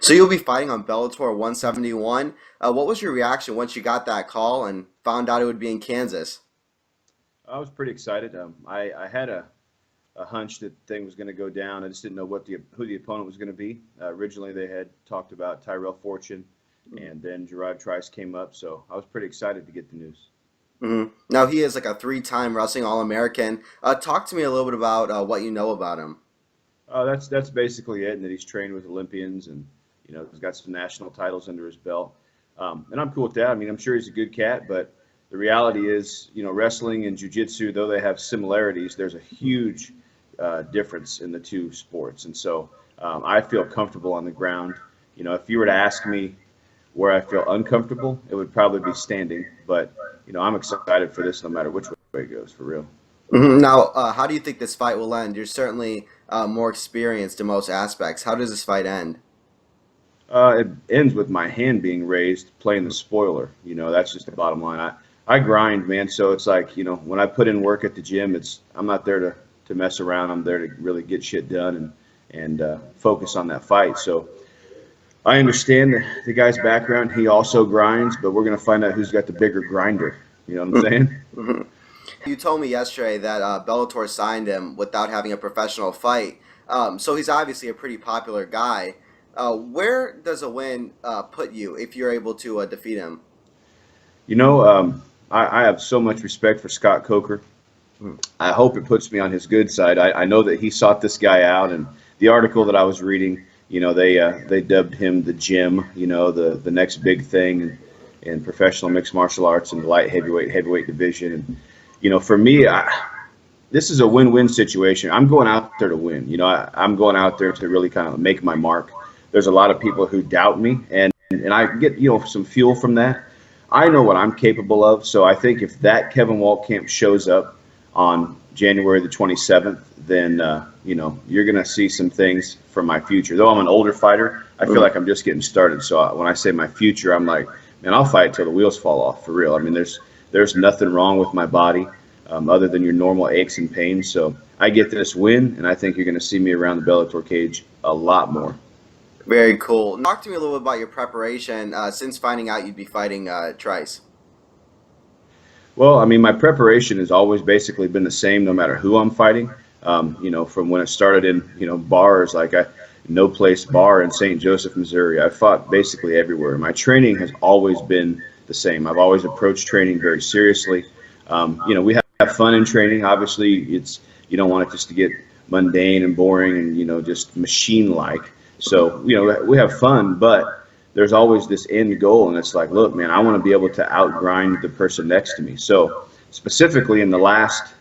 So you'll be fighting on Bellator 171. What was your reaction once you got that call and found out it would be in Kansas? I was pretty excited. I had a hunch that the thing was going to go down. I just didn't know who the opponent was going to be. Originally, they had talked about Tyrell Fortune, and then Gerard Trice came up. So I was pretty excited to get the news. Now he is like a three-time wrestling All-American. Talk to me a little bit about what you know about him. That's basically it. And that he's trained with Olympians, and he's got some national titles under his belt. And I'm cool with that. I mean, I'm sure he's a good cat, but the reality is, wrestling and jujitsu, though they have similarities, there's a huge difference in the two sports. And so I feel comfortable on the ground. If you were to ask me where I feel uncomfortable, it would probably be standing. But I'm excited for this, no matter which way it goes, for real. Now, how do you think this fight will end? You're certainly more experienced in most aspects. How does this fight end? It ends with my hand being raised, playing the spoiler. That's just the bottom line. I grind, man. So it's like, when I put in work at the gym, I'm not there to mess around. I'm there to really get shit done and focus on that fight. So I understand the guy's background. He also grinds, but we're gonna find out who's got the bigger grinder. You know what I'm saying? You told me yesterday that Bellator signed him without having a professional fight. So he's obviously a pretty popular guy. Where does a win put you if you're able to defeat him? I have so much respect for Scott Coker. I hope it puts me on his good side. I know that he sought this guy out, and the article that I was reading, they dubbed him the Gym, the next big thing in professional mixed martial arts in the light heavyweight division. And for me, this is a win-win situation. I'm going out there to win. I'm going out there to really kind of make my mark. There's a lot of people who doubt me, and I get some fuel from that. I know what I'm capable of, so I think if that Kevin Woltkamp shows up on January the 27th, then you're going to see some things from my future. Though I'm an older fighter, I feel like I'm just getting started. So when I say my future, I'm like, man, I'll fight till the wheels fall off, for real. I mean, there's nothing wrong with my body other than your normal aches and pains. So I get this win, and I think you're going to see me around the Bellator cage a lot more. Very cool. Talk to me a little bit about your preparation since finding out you'd be fighting Trice. Well, I mean, my preparation has always basically been the same, no matter who I'm fighting. From when it started in, bars, like No Place Bar in St. Joseph, Missouri. I fought basically everywhere. My training has always been the same. I've always approached training very seriously. We have fun in training. Obviously, you don't want it just to get mundane and boring and, just machine-like. So, we have fun, but there's always this end goal, and it's like, look, man, I want to be able to outgrind the person next to me. So specifically in the last,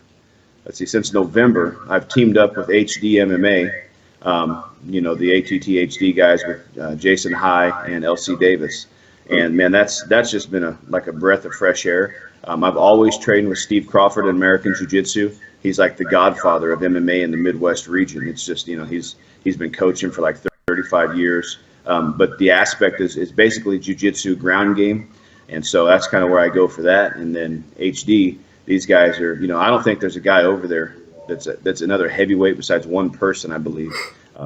since November, I've teamed up with HD MMA, the ATT HD guys with Jason High and LC Davis. And man, that's just been like a breath of fresh air. I've always trained with Steve Crawford in American Jiu-Jitsu. He's like the godfather of MMA in the Midwest region. It's just, he's been coaching for like 35 years. But the aspect is basically jiu-jitsu ground game. And so that's kind of where I go for that. And then HD, these guys are, I don't think there's a guy over there that's another heavyweight besides one person, I believe.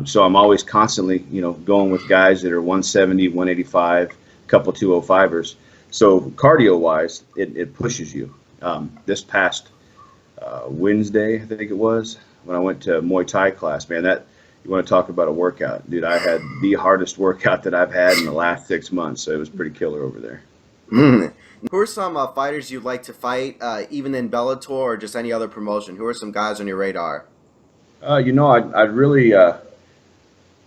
So I'm always constantly, going with guys that are 170, 185, a couple 205ers. So cardio-wise, it pushes you. This past Wednesday, I think it was, when I went to Muay Thai class, man, you want to talk about a workout, dude? I had the hardest workout that I've had in the last 6 months, so it was pretty killer over there. Mm. Who are some fighters you'd like to fight, even in Bellator or just any other promotion? Who are some guys on your radar? I'd really, I'd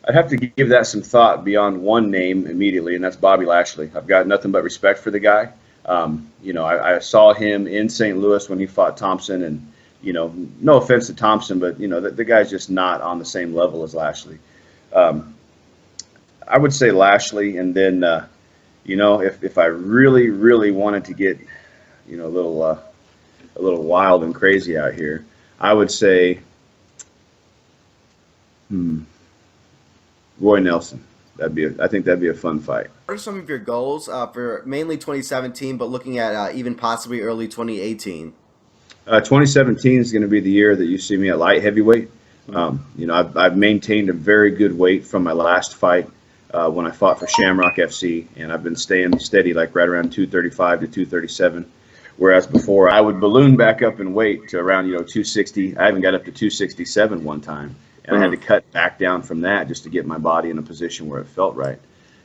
have to give that some thought beyond one name immediately, and that's Bobby Lashley. I've got nothing but respect for the guy. I saw him in St. Louis when he fought Thompson, and no offense to Thompson, but the guy's just not on the same level as Lashley. I would say Lashley, and then if I really, really wanted to get a little wild and crazy out here, I would say Roy Nelson. I think that'd be a fun fight. What are some of your goals for mainly 2017, but looking at even possibly early 2018? 2017 is going to be the year that you see me at light heavyweight. I've maintained a very good weight from my last fight. when I fought for Shamrock FC, and I've been staying steady like right around 235 to 237. Whereas before I would balloon back up in weight to around 260. I even got up to 267 one time, and I had to cut back down from that just to get my body in a position where it felt right.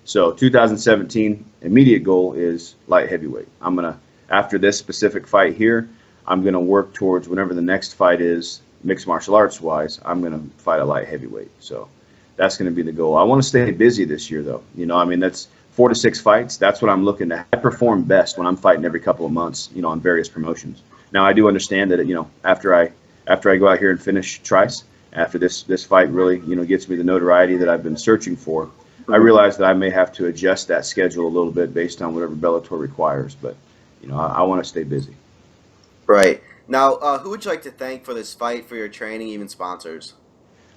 So 2017 immediate goal is light heavyweight. I'm gonna, after this specific fight here, I'm gonna work towards whenever the next fight is mixed martial arts wise. I'm gonna fight a light heavyweight. So that's going to be the goal. I want to stay busy this year, though. I mean, that's 4 to 6 fights. That's what I'm looking at. I perform best when I'm fighting every couple of months, on various promotions. Now, I do understand that, after I go out here and finish Trice, after this fight really, gets me the notoriety that I've been searching for, I realize that I may have to adjust that schedule a little bit based on whatever Bellator requires. But, I want to stay busy. Right. Now, who would you like to thank for this fight, for your training, even sponsors?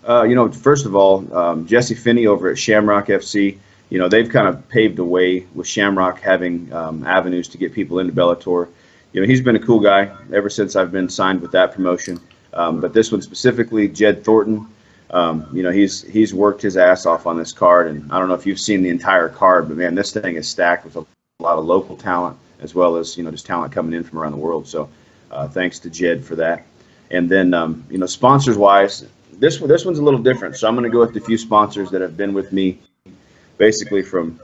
First of all, Jesse Finney over at Shamrock FC, they've kind of paved the way with Shamrock having avenues to get people into Bellator. He's been a cool guy ever since I've been signed with that promotion. But this one specifically, Jed Thornton, he's worked his ass off on this card. And I don't know if you've seen the entire card, but, man, this thing is stacked with a lot of local talent as well as, just talent coming in from around the world. So thanks to Jed for that. And then, sponsors-wise, this one's a little different, so I'm going to go with a few sponsors that have been with me basically from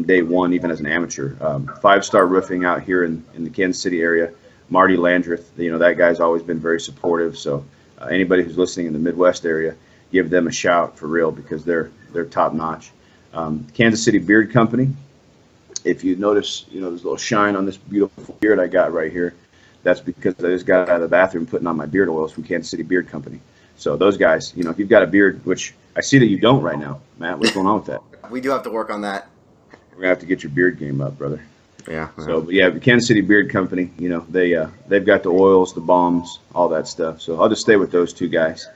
day one, even as an amateur. 5-Star Roofing out here in the Kansas City area. Marty Landreth, that guy's always been very supportive. So anybody who's listening in the Midwest area, give them a shout for real because they're top notch. Kansas City Beard Company. If you notice, there's a little shine on this beautiful beard I got right here. That's because I just got out of the bathroom putting on my beard oils from Kansas City Beard Company. So those guys, if you've got a beard, which I see that you don't right now, Matt, what's going on with that? We do have to work on that. We're gonna have to get your beard game up, brother. Yeah. So, but yeah, the Kansas City Beard Company, they've got the oils, the balms, all that stuff. So I'll just stay with those two guys.